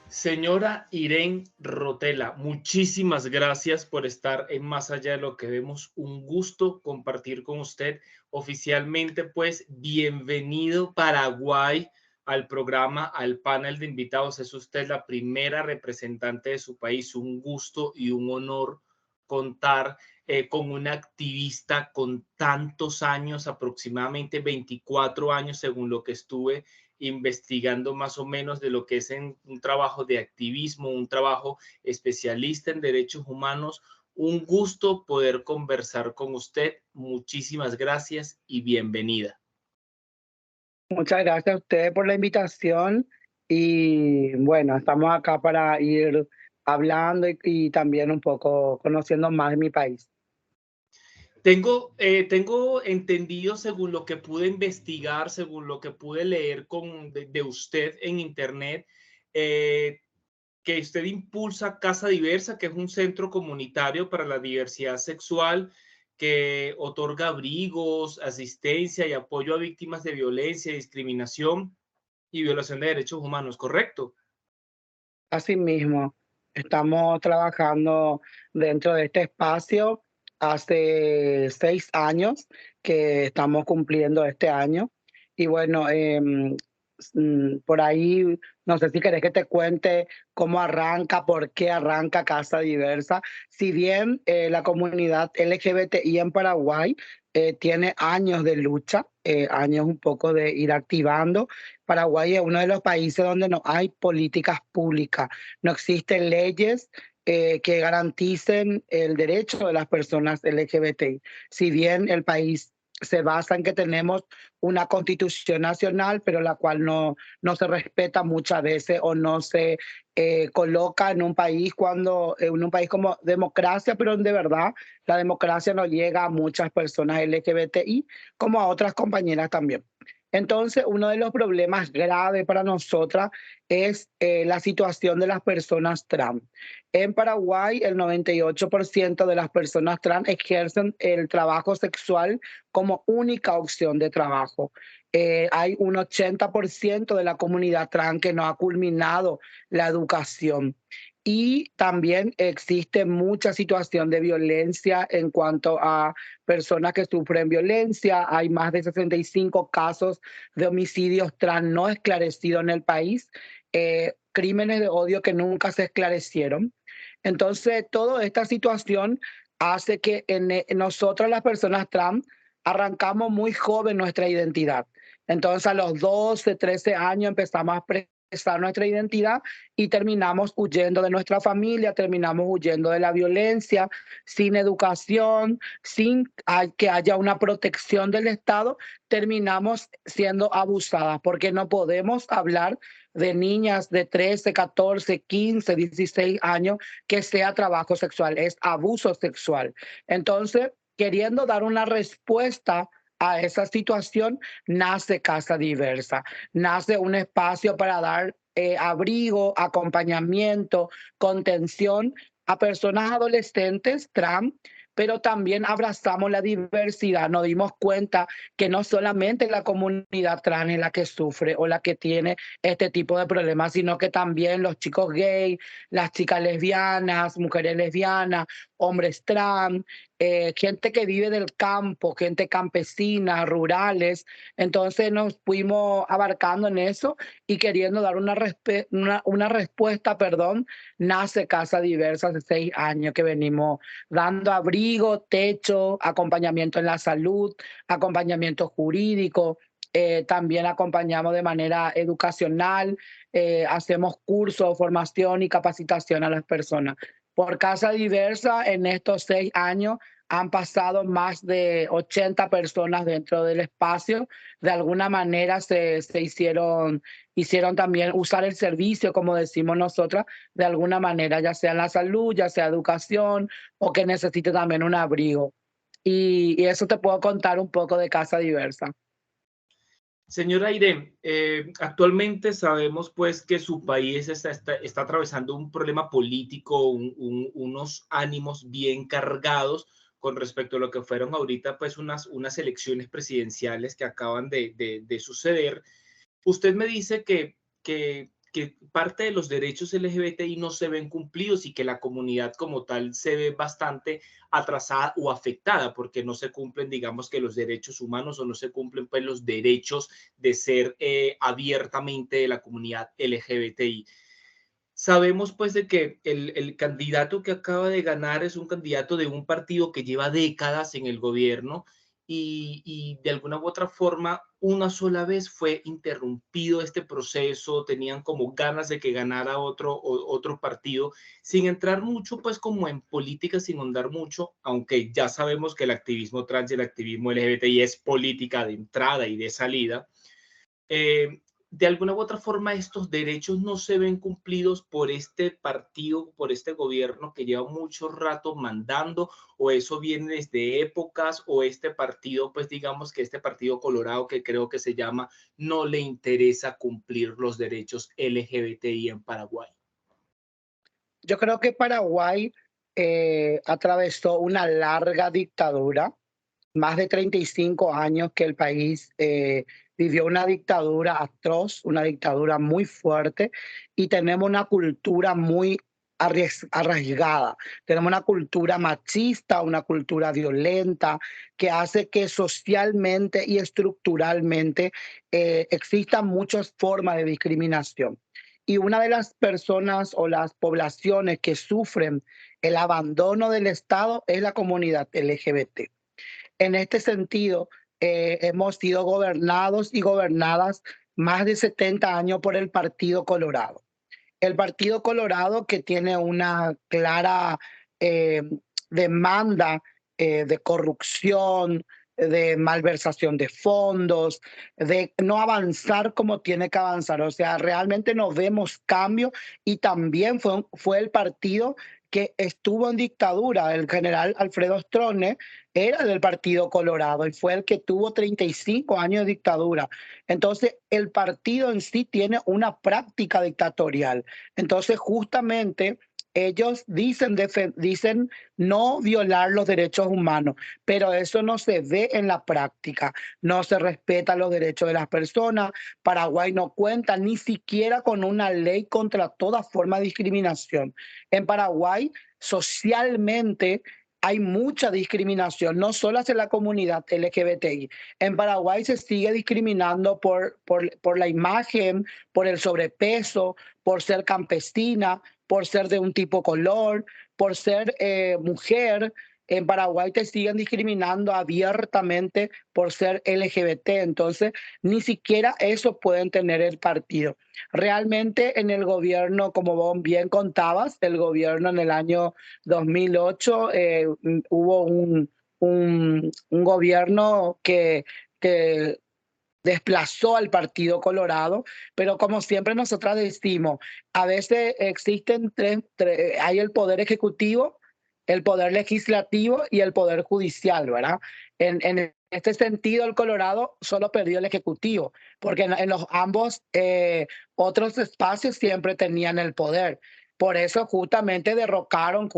Señora Irene Rotela, muchísimas gracias por estar en Más Allá de lo que vemos. Un gusto compartir con usted oficialmente, pues bienvenido Paraguay al programa, al panel de invitados. Es usted la primera representante de su país. Un gusto y un honor contar con una activista con tantos años, aproximadamente 24 años, según lo que estuve investigando más o menos de lo que es en un trabajo de activismo, un trabajo especialista en derechos humanos. Un gusto poder conversar con usted. Muchísimas gracias y bienvenida. Muchas gracias a ustedes por la invitación y bueno, estamos acá para ir hablando y también un poco conociendo más de mi país. Tengo entendido, según lo que pude investigar, según lo que pude leer de usted en internet, eh, que usted impulsa Casa Diversa, que es un centro comunitario para la diversidad sexual que otorga abrigos, asistencia y apoyo a víctimas de violencia, discriminación y violación de derechos humanos, ¿correcto? Asimismo, estamos trabajando dentro de este espacio hace 6 años que estamos cumpliendo este año. Y bueno, por ahí, no sé si querés que te cuente cómo arranca, por qué arranca Casa Diversa. Si bien la comunidad LGBTI en Paraguay tiene años de lucha, años un poco de ir activando. Paraguay es uno de los países donde no hay políticas públicas, no existen leyes que garanticen el derecho de las personas LGBTI. Si bien el país se basa en que tenemos una constitución nacional, pero la cual no se respeta muchas veces o no se coloca en un país en un país como democracia, pero de verdad la democracia no llega a muchas personas LGBTI como a otras compañeras también. Entonces, uno de los problemas graves para nosotras es la situación de las personas trans. En Paraguay, el 98% de las personas trans ejercen el trabajo sexual como única opción de trabajo. Hay un 80% de la comunidad trans que no ha culminado la educación. Y también existe mucha situación de violencia en cuanto a personas que sufren violencia. Hay más de 65 casos de homicidios trans no esclarecidos en el país, crímenes de odio que nunca se esclarecieron. Entonces, toda esta situación hace que nosotras las personas trans arrancamos muy joven nuestra identidad. Entonces, a los 12, 13 años empezamos a expresar nuestra identidad y terminamos huyendo de nuestra familia, terminamos huyendo de la violencia, sin educación, sin que haya una protección del Estado, terminamos siendo abusadas porque no podemos hablar de niñas de 13, 14, 15, 16 años que sea trabajo sexual, es abuso sexual. Entonces, queriendo dar una respuesta a esa situación, nace Casa Diversa, nace un espacio para dar abrigo, acompañamiento, contención a personas adolescentes trans, pero también abrazamos la diversidad. Nos dimos cuenta que no solamente la comunidad trans es la que sufre o la que tiene este tipo de problemas, sino que también los chicos gay, las chicas lesbianas, mujeres lesbianas, hombres trans, gente que vive del campo, gente campesina, rurales. Entonces nos fuimos abarcando en eso y queriendo dar una respuesta, perdón, nace Casa Diversa hace 6 años que venimos dando abrigo, techo, acompañamiento en la salud, acompañamiento jurídico. También acompañamos de manera educacional, hacemos cursos, formación y capacitación a las personas. Por Casa Diversa, en estos 6 años han pasado más de 80 personas dentro del espacio. De alguna manera hicieron también usar el servicio, como decimos nosotras, de alguna manera, ya sea en la salud, ya sea educación o que necesite también un abrigo. Y eso te puedo contar un poco de Casa Diversa. Señora Irene, actualmente sabemos pues que su país está atravesando un problema político, unos ánimos bien cargados con respecto a lo que fueron ahorita, pues unas elecciones presidenciales que acaban de suceder. Usted me dice que parte de los derechos LGBTI no se ven cumplidos y que la comunidad como tal se ve bastante atrasada o afectada porque no se cumplen, digamos que los derechos humanos o no se cumplen pues los derechos de ser abiertamente de la comunidad LGBTI. Sabemos pues de que el candidato que acaba de ganar es un candidato de un partido que lleva décadas en el gobierno y de alguna u otra forma una sola vez fue interrumpido este proceso, tenían como ganas de que ganara otro partido, sin entrar mucho pues como en política, sin ahondar mucho, aunque ya sabemos que el activismo trans y el activismo LGBTI es política de entrada y de salida. De alguna u otra forma estos derechos no se ven cumplidos por este partido, por este gobierno que lleva mucho rato mandando, o eso viene desde épocas, o este partido, pues digamos que este partido Colorado, que creo que se llama, no le interesa cumplir los derechos LGBTI en Paraguay. Yo creo que Paraguay atravesó una larga dictadura, más de 35 años que el país vivió una dictadura atroz, una dictadura muy fuerte, y tenemos una cultura muy arraigada. Tenemos una cultura machista, una cultura violenta, que hace que socialmente y estructuralmente existan muchas formas de discriminación. Y una de las personas o las poblaciones que sufren el abandono del Estado es la comunidad LGBT. En este sentido, hemos sido gobernados y gobernadas más de 70 años por el Partido Colorado. El Partido Colorado, que tiene una clara eh, demanda de corrupción, de malversación de fondos, de no avanzar como tiene que avanzar. O sea, realmente no vemos cambio, y también fue el partido que estuvo en dictadura. El general Alfredo Stroessner era del Partido Colorado y fue el que tuvo 35 años de dictadura. Entonces, el partido en sí tiene una práctica dictatorial. Entonces, justamente ellos dicen no violar los derechos humanos, pero eso no se ve en la práctica. No se respetan los derechos de las personas. Paraguay no cuenta ni siquiera con una ley contra toda forma de discriminación. En Paraguay, socialmente, hay mucha discriminación, no solo hacia la comunidad LGBTI. En Paraguay se sigue discriminando por la imagen, por el sobrepeso, por ser campesina, por ser de un tipo color, por ser mujer. En Paraguay te siguen discriminando abiertamente por ser LGBT. Entonces, ni siquiera eso pueden tener el partido. Realmente en el gobierno, como vos bien contabas, el gobierno en el año 2008 hubo un gobierno que desplazó al Partido Colorado, pero como siempre nosotras decimos, a veces existen hay el poder ejecutivo, el poder legislativo y el poder judicial, ¿verdad? En este sentido, el Colorado solo perdió el ejecutivo, porque en los ambos otros espacios siempre tenían el poder. Por eso justamente derrocaron,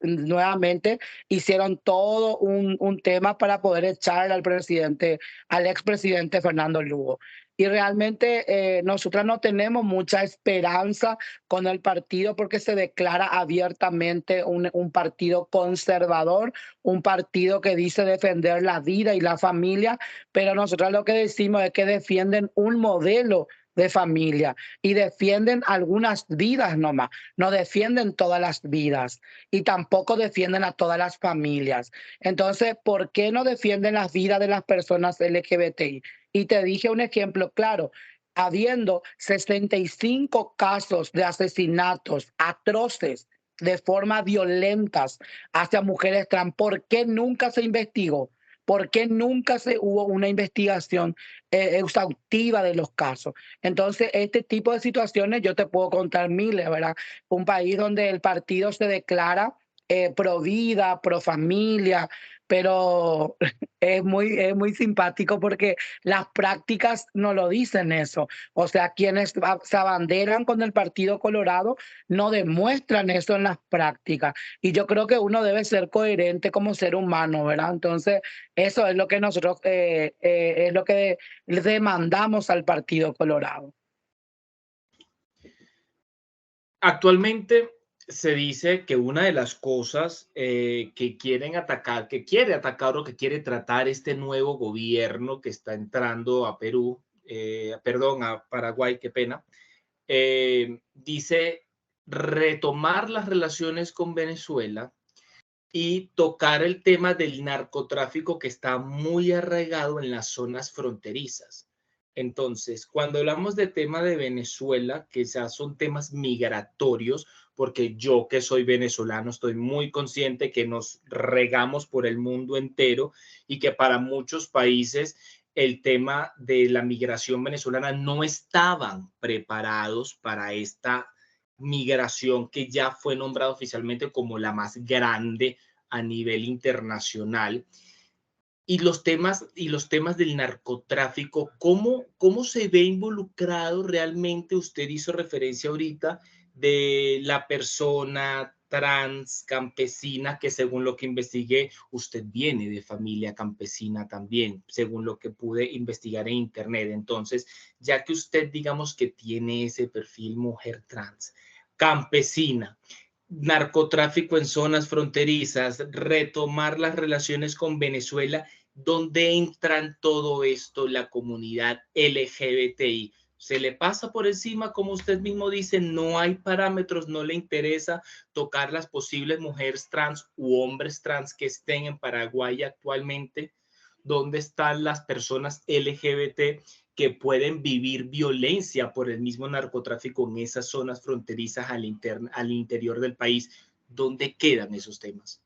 nuevamente hicieron todo un tema para poder echar al presidente, al expresidente Fernando Lugo. Y realmente nosotras no tenemos mucha esperanza con el partido, porque se declara abiertamente un partido conservador, un partido que dice defender la vida y la familia, pero nosotros lo que decimos es que defienden un modelo de familia y defienden algunas vidas nomás, no defienden todas las vidas y tampoco defienden a todas las familias. Entonces, ¿por qué no defienden las vidas de las personas LGBTI? Y te dije un ejemplo claro: habiendo 65 casos de asesinatos atroces de forma violentas hacia mujeres trans, ¿por qué nunca se investigó? ¿Por qué nunca hubo una investigación exhaustiva de los casos? Entonces, este tipo de situaciones yo te puedo contar miles, ¿verdad? Un país donde el partido se declara pro vida, pro familia, pero es muy simpático porque las prácticas no lo dicen eso. O sea, quienes se abanderan con el Partido Colorado no demuestran eso en las prácticas. Y yo creo que uno debe ser coherente como ser humano, ¿verdad? Entonces, eso es lo que nosotros, es lo que le demandamos al Partido Colorado. Actualmente se dice que una de las cosas que quieren atacar, que quiere atacar o que quiere tratar este nuevo gobierno que está entrando a Perú, perdón, a Paraguay, qué pena, dice retomar las relaciones con Venezuela y tocar el tema del narcotráfico que está muy arraigado en las zonas fronterizas. Entonces, cuando hablamos de tema de Venezuela, que ya son temas migratorios, porque yo que soy venezolano estoy muy consciente que nos regamos por el mundo entero y que para muchos países el tema de la migración venezolana no estaban preparados para esta migración que ya fue nombrada oficialmente como la más grande a nivel internacional. Y los temas del narcotráfico, ¿cómo se ve involucrado realmente? Usted hizo referencia ahorita de la persona trans campesina, que según lo que investigué, usted viene de familia campesina también, según lo que pude investigar en internet. Entonces, ya que usted digamos que tiene ese perfil mujer trans, campesina, narcotráfico en zonas fronterizas, retomar las relaciones con Venezuela, ¿dónde entra todo esto la comunidad LGBTI? Se le pasa por encima, como usted mismo dice, no hay parámetros, no le interesa tocar las posibles mujeres trans u hombres trans que estén en Paraguay actualmente. ¿Dónde están las personas LGBT que pueden vivir violencia por el mismo narcotráfico en esas zonas fronterizas al interior del país? ¿Dónde quedan esos temas?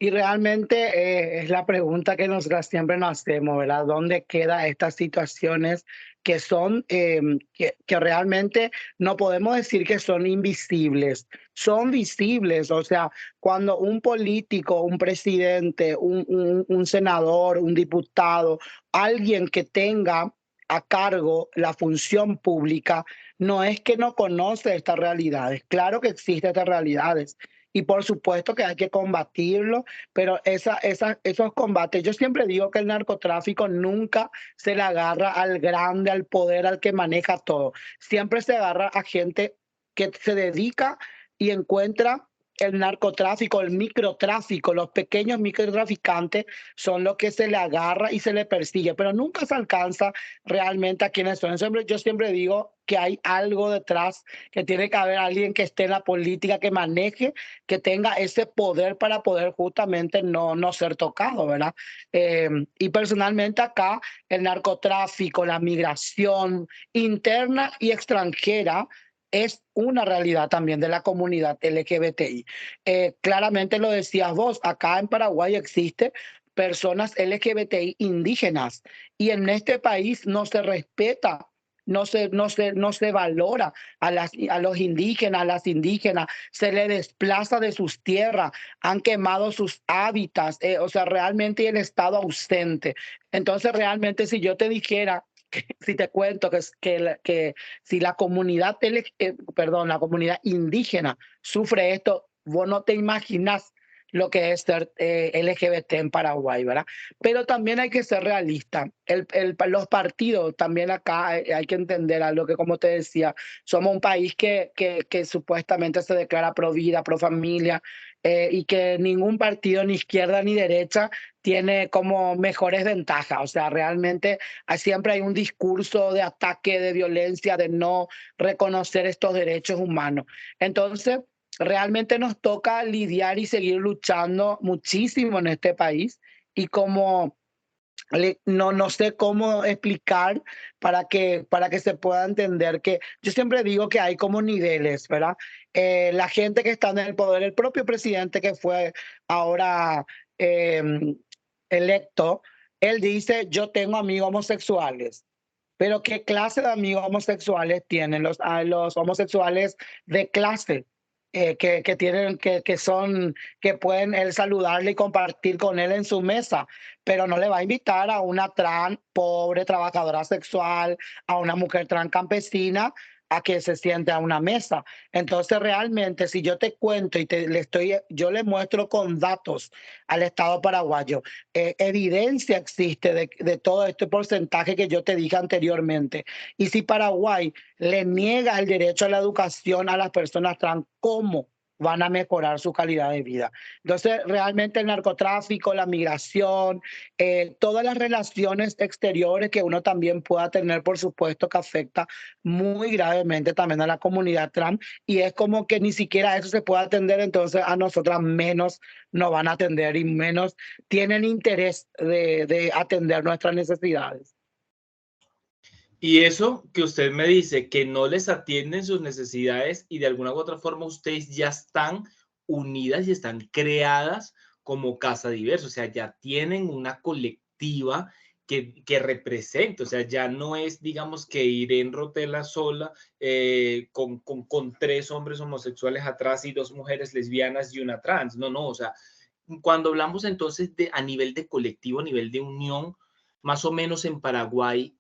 Y realmente es la pregunta que nosotras siempre nos hacemos, ¿verdad? ¿Dónde quedan estas situaciones que son, que realmente no podemos decir que son invisibles, son visibles? O sea, cuando un político, un presidente, un senador, un diputado, alguien que tenga a cargo la función pública, no es que no conoce estas realidades, claro que existen estas realidades. Y por supuesto que hay que combatirlo, pero esos combates, yo siempre digo que el narcotráfico nunca se le agarra al grande, al poder, al que maneja todo. Siempre se agarra a gente que se dedica y encuentra el narcotráfico, el microtráfico, los pequeños microtraficantes son los que se le agarra y se le persigue, pero nunca se alcanza realmente a quienes son. Yo siempre digo que hay algo detrás, que tiene que haber alguien que esté en la política, que maneje, que tenga ese poder para poder justamente no ser tocado, ¿verdad? Y personalmente acá el narcotráfico, la migración interna y extranjera es una realidad también de la comunidad LGBTI. Claramente lo decías vos, acá en Paraguay existe personas LGBTI indígenas y en este país no se respeta, no se valora a los indígenas, a las indígenas, se les desplaza de sus tierras, han quemado sus hábitats, o sea, realmente el Estado ausente. Entonces, realmente si yo te dijera, si te cuento que si la comunidad, perdón, la comunidad indígena sufre esto, vos no te imaginas lo que es ser LGBT en Paraguay, ¿verdad? Pero también hay que ser realista. Los partidos, también acá hay que entender algo que, como te decía, somos un país que supuestamente se declara pro vida, pro familia, y que ningún partido, ni izquierda ni derecha, tiene como mejores ventajas. O sea, realmente siempre hay un discurso de ataque, de violencia, de no reconocer estos derechos humanos. Entonces, realmente nos toca lidiar y seguir luchando muchísimo en este país y como no sé cómo explicar para que se pueda entender que yo siempre digo que hay como niveles, ¿verdad? La gente que está en el poder, el propio presidente que fue ahora eh, electo, él dice, yo tengo amigos homosexuales. Pero ¿qué clase de amigos homosexuales tienen los homosexuales de clase? que tienen, que pueden él saludarle y compartir con él en su mesa, pero no le va a invitar a una trans pobre trabajadora sexual, a una mujer trans campesina a que se siente a una mesa. Entonces, realmente, si yo te cuento y yo le muestro con datos al Estado paraguayo, evidencia existe de todo este porcentaje que yo te dije anteriormente. Y si Paraguay le niega el derecho a la educación a las personas trans, ¿cómo van a mejorar su calidad de vida? Entonces, realmente el narcotráfico, la migración, todas las relaciones exteriores que uno también pueda tener, por supuesto, que afecta muy gravemente también a la comunidad trans, y es como que ni siquiera eso se puede atender, entonces a nosotras menos nos van a atender y menos tienen interés de atender nuestras necesidades. Y eso que usted me dice, que no les atienden sus necesidades y de alguna u otra forma ustedes ya están unidas y están creadas como Casa Diversa, o sea, ya tienen una colectiva que representa, o sea, ya no es, digamos, que Irene Rotela sola con tres hombres homosexuales atrás y dos mujeres lesbianas y una trans, no, no, o sea, cuando hablamos entonces a nivel de colectivo, a nivel de unión, más o menos en Paraguay,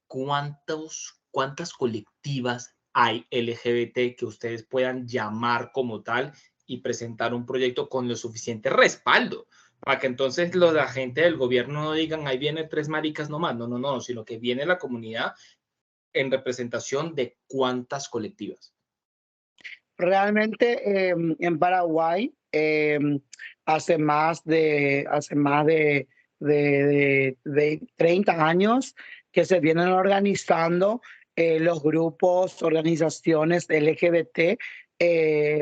¿cuántas colectivas hay LGBT que ustedes puedan llamar como tal y presentar un proyecto con lo suficiente respaldo? Para que entonces los agentes del gobierno no digan, ahí vienen tres maricas nomás, no, no, no, sino que viene la comunidad en representación de cuántas colectivas. Realmente en Paraguay hace más de 30 años que se vienen organizando los grupos, organizaciones LGBT.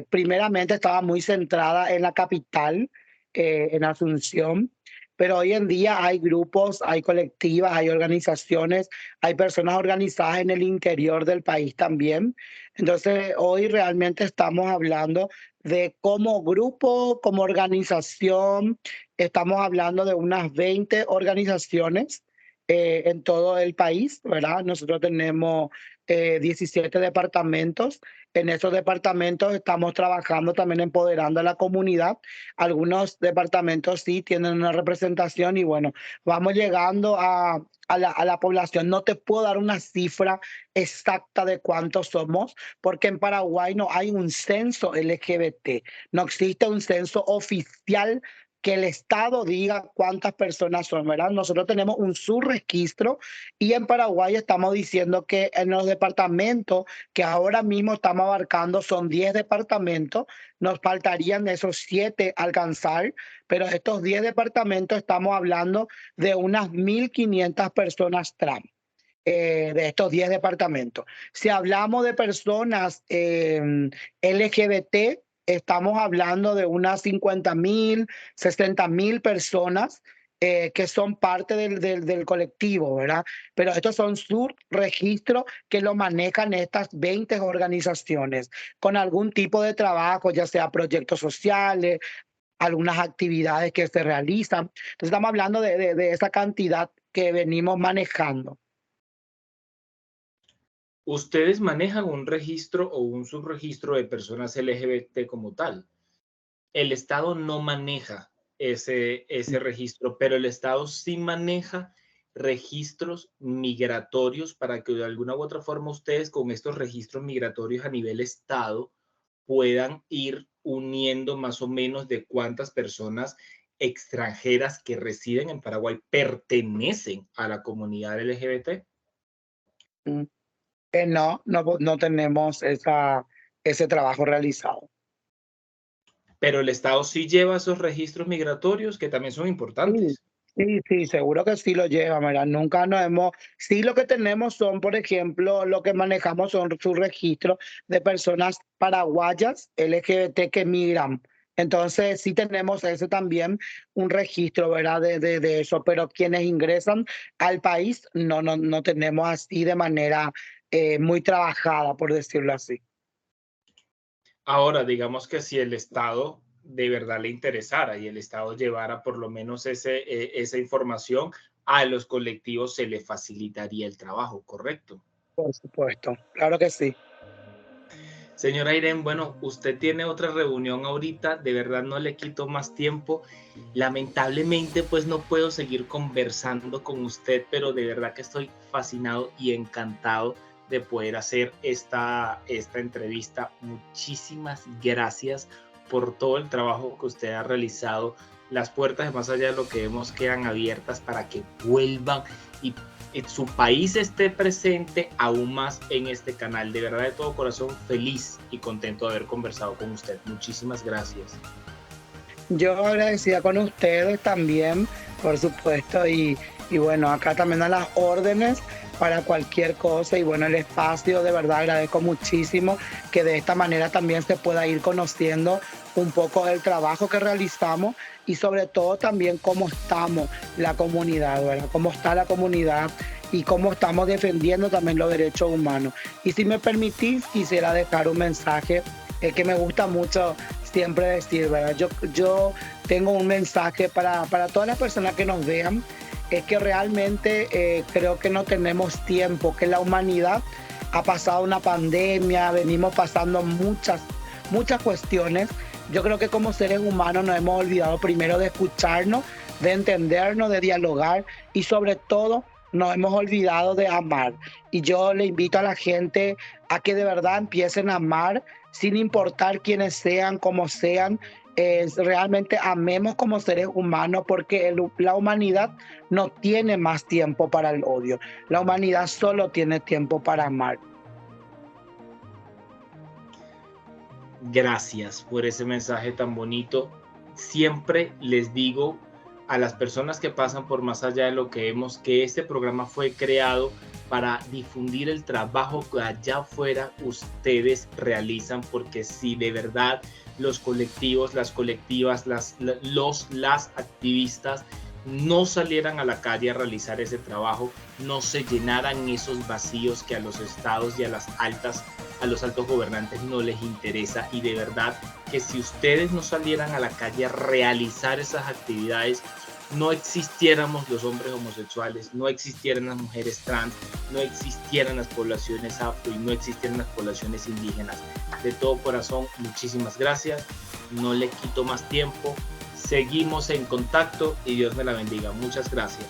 Primeramente estaba muy centrada en la capital, en Asunción, pero hoy en día hay grupos, hay colectivas, hay organizaciones, hay personas organizadas en el interior del país también. Entonces, hoy realmente estamos hablando de como grupo, como organización, estamos hablando de unas 20 organizaciones en todo el país, ¿verdad? Nosotros tenemos 17 departamentos. En esos departamentos estamos trabajando también empoderando a la comunidad. Algunos departamentos sí tienen una representación y bueno, vamos llegando a la población. No te puedo dar una cifra exacta de cuántos somos, porque en Paraguay no hay un censo LGBT, no existe un censo oficial que el Estado diga cuántas personas son, ¿verdad? Nosotros tenemos un subregistro y en Paraguay estamos diciendo que en los departamentos que ahora mismo estamos abarcando son 10 departamentos, nos faltarían esos 7 alcanzar, pero estos 10 departamentos estamos hablando de unas 1.500 personas trans de estos 10 departamentos. Si hablamos de personas LGBT, estamos hablando de unas 50.000, 60.000 personas que son parte del colectivo, ¿verdad? Pero estos son subregistros que lo manejan estas 20 organizaciones con algún tipo de trabajo, ya sea proyectos sociales, algunas actividades que se realizan. Entonces estamos hablando de esa cantidad que venimos manejando. Ustedes manejan un registro o un subregistro de personas LGBT como tal. El Estado no maneja ese registro, pero el Estado sí maneja registros migratorios para que de alguna u otra forma ustedes con estos registros migratorios a nivel Estado puedan ir uniendo más o menos de cuántas personas extranjeras que residen en Paraguay pertenecen a la comunidad LGBT. Mm. No tenemos ese trabajo realizado. Pero el Estado sí lleva esos registros migratorios que también son Sí, importantes. sí, seguro que sí lo lleva, ¿verdad? Nunca nos hemos, sí lo que tenemos son, por ejemplo, lo que manejamos son sus registros de personas paraguayas LGBT que migran. Entonces, sí tenemos ese también, un registro, ¿verdad? De eso, pero quienes ingresan al país no tenemos así de manera muy trabajada, por decirlo así. Ahora, digamos que si el Estado de verdad le interesara y el Estado llevara por lo menos esa información a los colectivos, se le facilitaría el trabajo, ¿correcto? Por supuesto, claro que sí. Señora Irene, bueno, usted tiene otra reunión ahorita, de verdad no le quito más tiempo. Lamentablemente, pues no puedo seguir conversando con usted, pero de verdad que estoy fascinado y encantado de poder hacer esta entrevista. Muchísimas gracias por todo el trabajo que usted ha realizado. Las puertas de Más Allá de lo que vemos quedan abiertas para que vuelvan y su país esté presente aún más en este canal. De verdad, de todo corazón, feliz y contento de haber conversado con usted. Muchísimas gracias. Yo agradecida con ustedes también, por supuesto, y bueno, acá también a las órdenes para cualquier cosa. Y bueno, el espacio, de verdad agradezco muchísimo que de esta manera también se pueda ir conociendo un poco del trabajo que realizamos y sobre todo también cómo estamos la comunidad, ¿verdad? Cómo está la comunidad y cómo estamos defendiendo también los derechos humanos. Y si me permitís, quisiera dejar un mensaje que me gusta mucho siempre decir, ¿verdad? Yo tengo un mensaje para todas las personas que nos vean, es que realmente creo que no tenemos tiempo, que la humanidad ha pasado una pandemia, venimos pasando muchas cuestiones. Yo creo que como seres humanos nos hemos olvidado primero de escucharnos, de entendernos, de dialogar y sobre todo nos hemos olvidado de amar. Y yo le invito a la gente a que de verdad empiecen a amar sin importar quiénes sean, cómo sean. Realmente amemos como seres humanos porque la humanidad no tiene más tiempo para el odio. La humanidad solo tiene tiempo para amar. Gracias por ese mensaje tan bonito. Siempre les digo a las personas que pasan por Más Allá de lo que vemos que este programa fue creado para difundir el trabajo que allá afuera ustedes realizan, porque si de verdad los colectivos, las colectivas, las activistas no salieran a la calle a realizar ese trabajo, no se llenaran esos vacíos que a los estados y a los altos gobernantes no les interesa. Y de verdad que si ustedes no salieran a la calle a realizar esas actividades, no existiéramos los hombres homosexuales, no existieran las mujeres trans, no existieran las poblaciones afro y no existieran las poblaciones indígenas. De todo corazón, muchísimas gracias. No le quito más tiempo. Seguimos en contacto y Dios me la bendiga. Muchas gracias.